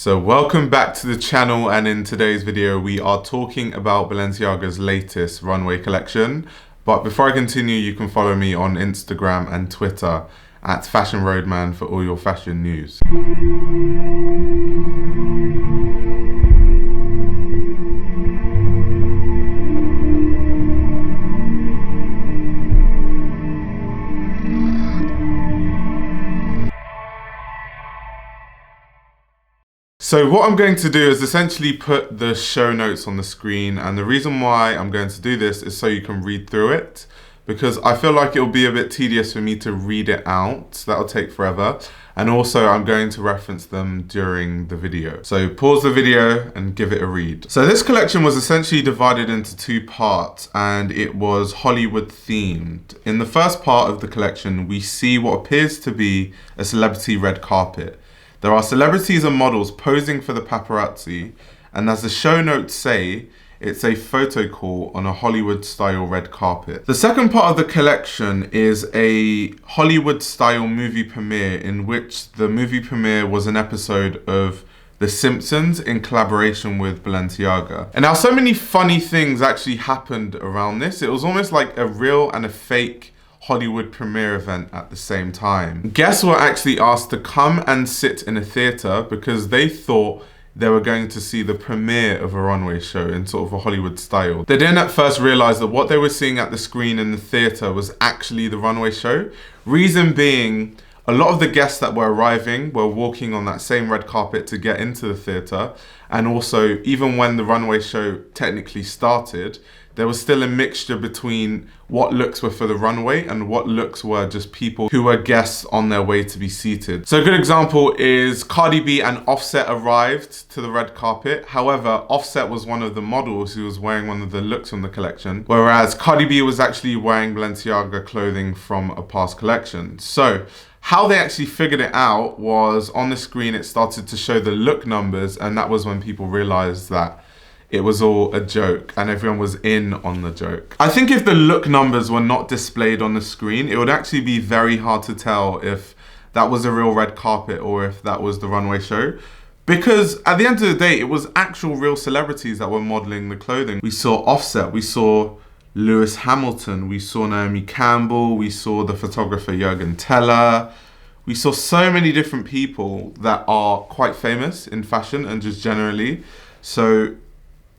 So welcome back to the channel, and in today's video we are talking about Balenciaga's latest runway collection. But before I continue, you can follow me on Instagram and Twitter at Fashion Roadman for all your fashion news. So what I'm going to do is essentially put the show notes on the screen, and the reason why I'm going to do this is so you can read through it, because I feel like it'll be a bit tedious for me to read it out. That'll take forever. And also I'm going to reference them during the video. So pause the video and give it a read. So this collection was essentially divided into two parts, and it was Hollywood themed. In the first part of the collection, we see what appears to be a celebrity red carpet. There are celebrities and models posing for the paparazzi, and as the show notes say, it's a photo call on a Hollywood-style red carpet. The second part of the collection is a Hollywood-style movie premiere, in which the movie premiere was an episode of The Simpsons in collaboration with Balenciaga. And now so many funny things actually happened around this. It was almost like a real and a fake Hollywood premiere event at the same time. Guests were actually asked to come and sit in a theater because they thought they were going to see the premiere of a runway show in sort of a Hollywood style. They didn't at first realize that what they were seeing at the screen in the theater was actually the runway show. Reason being, a lot of the guests that were arriving were walking on that same red carpet to get into the theater. And also, even when the runway show technically started, there was still a mixture between what looks were for the runway and what looks were just people who were guests on their way to be seated. So a good example is Cardi B and Offset arrived to the red carpet. However, Offset was one of the models who was wearing one of the looks from the collection, whereas Cardi B was actually wearing Balenciaga clothing from a past collection. So how they actually figured it out was on the screen it started to show the look numbers, and that was when people realized that it was all a joke and everyone was in on the joke. I think if the look numbers were not displayed on the screen, it would actually be very hard to tell if that was a real red carpet or if that was the runway show. Because at the end of the day, it was actual real celebrities that were modeling the clothing. We saw Offset, we saw Lewis Hamilton, we saw Naomi Campbell, we saw the photographer Jurgen Teller. We saw so many different people that are quite famous in fashion and just generally. So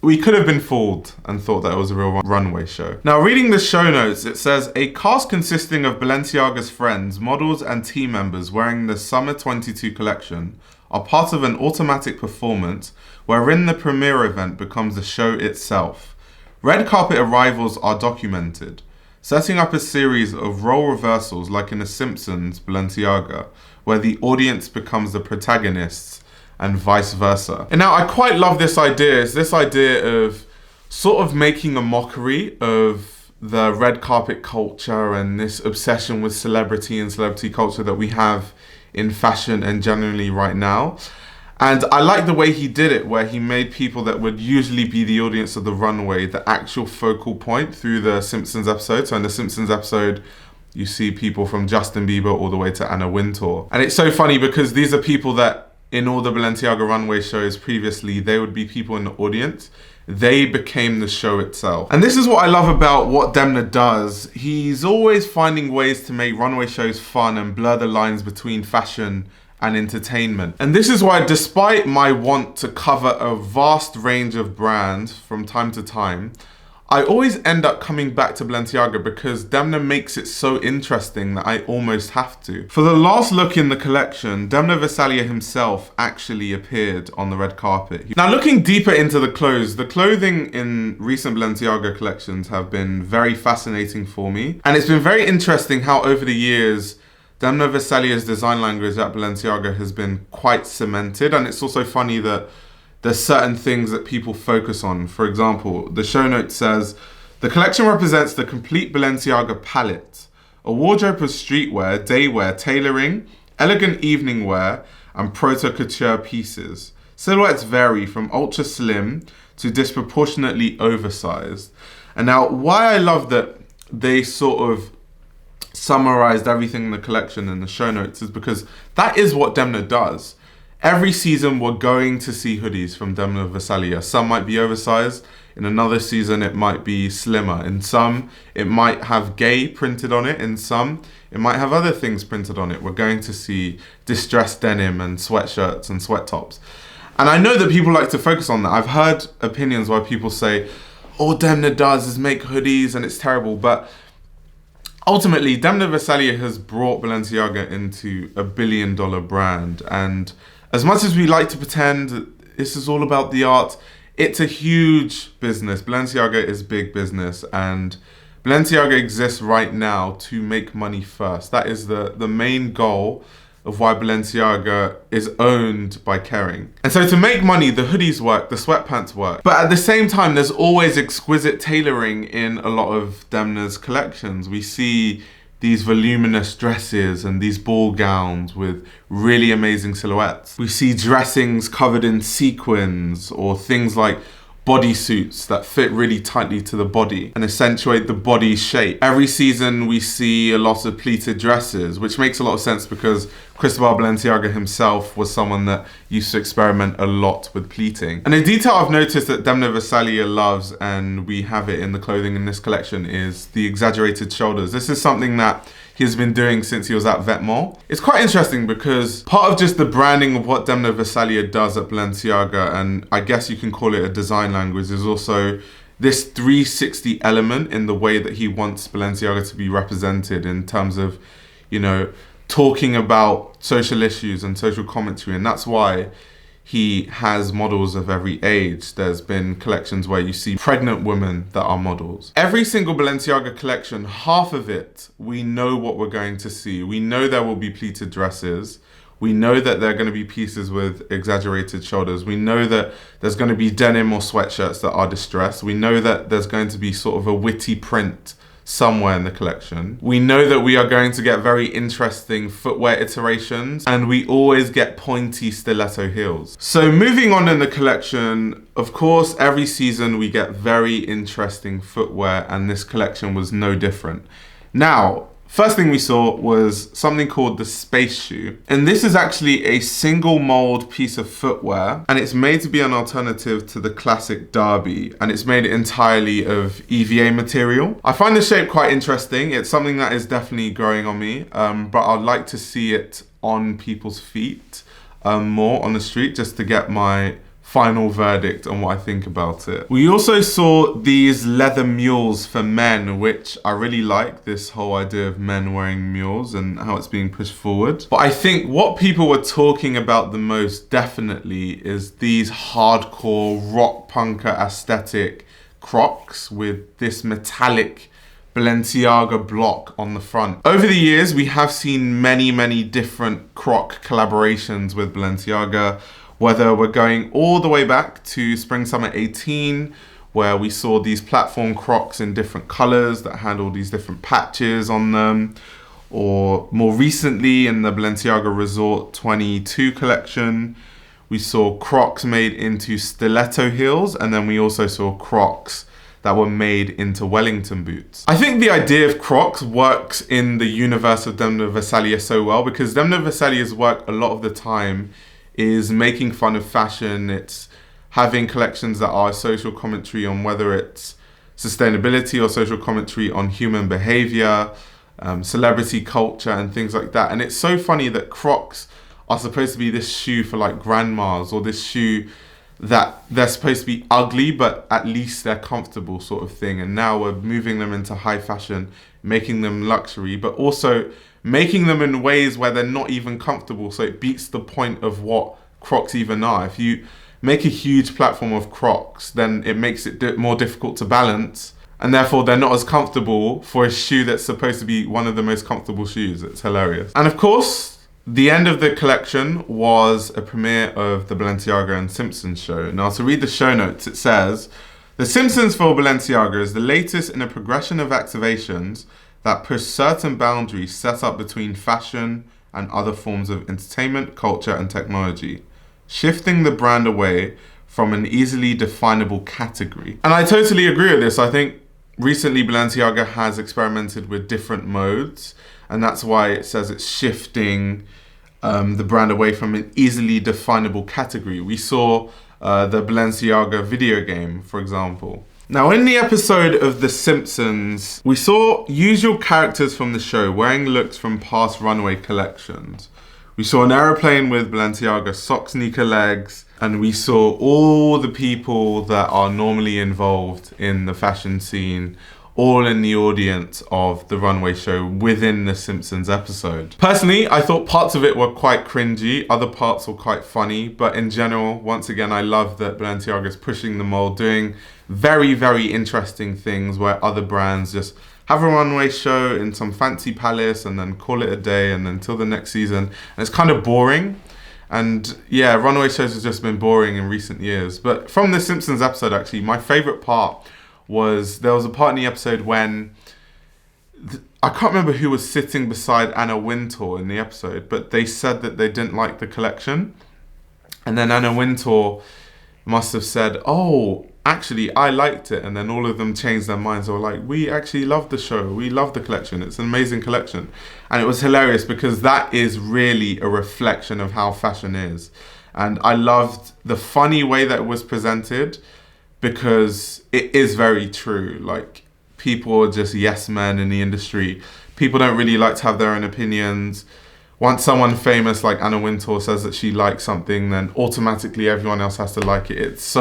we could have been fooled and thought that it was a real runway show. Now, reading the show notes, it says, a cast consisting of Balenciaga's friends, models and team members wearing the Summer 22 collection are part of an automatic performance wherein the premiere event becomes the show itself. Red carpet arrivals are documented, setting up a series of role reversals like in The Simpsons Balenciaga, where the audience becomes the protagonists and vice versa. And now I quite love this idea. It's this idea of sort of making a mockery of the red carpet culture and this obsession with celebrity and celebrity culture that we have in fashion and generally right now. And I like the way he did it, where he made people that would usually be the audience of the runway the actual focal point through the Simpsons episode. So in the Simpsons episode, you see people from Justin Bieber all the way to Anna Wintour. And it's so funny because these are people that in all the Balenciaga runway shows previously, they would be people in the audience. They became the show itself. And this is what I love about what Demna does. He's always finding ways to make runway shows fun and blur the lines between fashion and entertainment. And this is why, despite my want to cover a vast range of brands from time to time, I always end up coming back to Balenciaga because Demna makes it so interesting that I almost have to. For the last look in the collection, Demna Gvasalia himself actually appeared on the red carpet. Now, looking deeper into the clothing in recent Balenciaga collections have been very fascinating for me. And it's been very interesting how over the years, Demna Gvasalia's design language at Balenciaga has been quite cemented. And it's also funny that there's certain things that people focus on. For example, the show note says, the collection represents the complete Balenciaga palette, a wardrobe of streetwear, daywear, tailoring, elegant evening wear, and proto-couture pieces. Silhouettes vary from ultra slim to disproportionately oversized. And now, why I love that they sort of summarized everything in the collection in the show notes is because that is what Demna does. Every season we're going to see hoodies from Demna Gvasalia. Some might be oversized. In another season it might be slimmer. In some it might have gay printed on it. In some it might have other things printed on it. We're going to see distressed denim and sweatshirts and sweat tops. And I know that people like to focus on that. I've heard opinions where people say, all Demna does is make hoodies and it's terrible. But ultimately, Demna Gvasalia has brought Balenciaga into $1 billion brand. And as much as we like to pretend this is all about the art, it's a huge business. Balenciaga is big business, and Balenciaga exists right now to make money first. That is the main goal of why Balenciaga is owned by Kering. And so to make money, the hoodies work, the sweatpants work. But at the same time, there's always exquisite tailoring in a lot of Demna's collections. We see these voluminous dresses and these ball gowns with really amazing silhouettes. We see dressings covered in sequins or things like bodysuits that fit really tightly to the body and accentuate the body shape. Every season we see a lot of pleated dresses, which makes a lot of sense because Cristobal Balenciaga himself was someone that used to experiment a lot with pleating. And a detail I've noticed that Demna Gvasalia loves, and we have it in the clothing in this collection, is the exaggerated shoulders. This is something that he has been doing since he was at Vetements. It's quite interesting because part of just the branding of what Demna Gvasalia does at Balenciaga, and I guess you can call it a design language, is also this 360 element in the way that he wants Balenciaga to be represented in terms of, you know, talking about social issues and social commentary. And that's why he has models of every age. There's been collections where you see pregnant women that are models. Every single Balenciaga collection, half of it, we know what we're going to see. We know there will be pleated dresses. We know that there are going to be pieces with exaggerated shoulders. We know that there's going to be denim or sweatshirts that are distressed. We know that there's going to be sort of a witty print somewhere in the collection. We know that we are going to get very interesting footwear iterations, and we always get pointy stiletto heels. So moving on in the collection, of course, every season we get very interesting footwear, and this collection was no different. Now, first thing we saw was something called the Space Shoe. And this is actually a single mold piece of footwear, and it's made to be an alternative to the classic Derby, and it's made entirely of EVA material. I find the shape quite interesting. It's something that is definitely growing on me, but I'd like to see it on people's feet more on the street, just to get my final verdict on what I think about it. We also saw these leather mules for men, which I really like, this whole idea of men wearing mules and how it's being pushed forward. But I think what people were talking about the most definitely is these hardcore rock punker aesthetic Crocs with this metallic Balenciaga block on the front. Over the years, we have seen many different Croc collaborations with Balenciaga, whether we're going all the way back to Spring Summer 18, where we saw these platform Crocs in different colors that had all these different patches on them, or more recently in the Balenciaga Resort 22 collection, we saw Crocs made into stiletto heels, and then we also saw Crocs that were made into Wellington boots. I think the idea of Crocs works in the universe of Demna Gvasalia so well, because Demna Gvasalia's work a lot of the time is making fun of fashion. It's having collections that are social commentary on whether it's sustainability or social commentary on human behavior, celebrity culture and things like that. And it's so funny that Crocs are supposed to be this shoe for like grandmas, or this shoe that they're supposed to be ugly, but at least they're comfortable sort of thing. And now we're moving them into high fashion, making them luxury, but also making them in ways where they're not even comfortable, so it beats the point of what Crocs even are. If you make a huge platform of Crocs, then it makes it more difficult to balance, and therefore they're not as comfortable for a shoe that's supposed to be one of the most comfortable shoes. It's hilarious. And of course, the end of the collection was a premiere of the Balenciaga and Simpsons show. Now, to read the show notes, it says, "The Simpsons for Balenciaga is the latest in a progression of activations that push certain boundaries set up between fashion and other forms of entertainment, culture, and technology, shifting the brand away from an easily definable category." And I totally agree with this. I think recently Balenciaga has experimented with different modes, and that's why it says it's shifting the brand away from an easily definable category. We saw the Balenciaga video game, for example. Now, in the episode of The Simpsons, we saw usual characters from the show wearing looks from past runway collections. We saw an aeroplane with Balenciaga sock sneaker legs, and we saw all the people that are normally involved in the fashion scene, all in the audience of the runway show within the Simpsons episode. Personally, I thought parts of it were quite cringy, other parts were quite funny, but in general, once again, I love that Balenciaga's pushing the mold, doing very, very interesting things where other brands just have a runway show in some fancy palace and then call it a day and then till the next season. And it's kind of boring. And yeah, runway shows have just been boring in recent years. But from the Simpsons episode, actually, my favorite part was there was a part in the episode when I can't remember who was sitting beside Anna Wintour in the episode, but they said that they didn't like the collection. And then Anna Wintour must have said, oh, actually, I liked it. And then all of them changed their minds. They were like, we actually love the show. We love the collection. It's an amazing collection. And it was hilarious because that is really a reflection of how fashion is. And I loved the funny way that it was presented because it is very true. Like, people are just yes men in the industry. People don't really like to have their own opinions. Once someone famous like Anna Wintour says that she likes something, then automatically everyone else has to like it. It's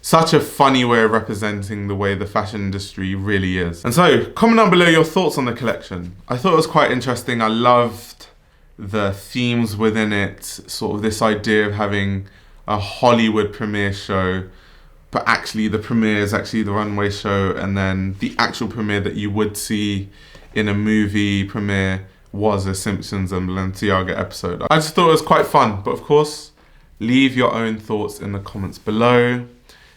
such a funny way of representing the way the fashion industry really is. And so, comment down below your thoughts on the collection. I thought it was quite interesting. I loved the themes within it, sort of this idea of having a Hollywood premiere show, but actually the premiere is actually the runway show, and then the actual premiere that you would see in a movie premiere was a Simpsons and Balenciaga episode. I just thought it was quite fun, but of course, leave your own thoughts in the comments below.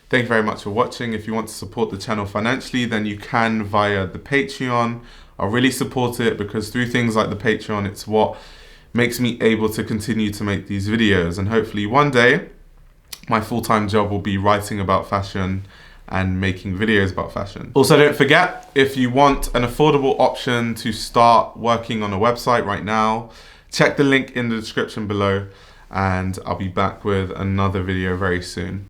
Thank you very much for watching. If you want to support the channel financially, then you can via the Patreon. I really support it because through things like the Patreon, it's what makes me able to continue to make these videos. And hopefully one day, my full-time job will be writing about fashion and making videos about fashion. Also, don't forget, if you want an affordable option to start working on a website right now, check the link in the description below, and I'll be back with another video very soon.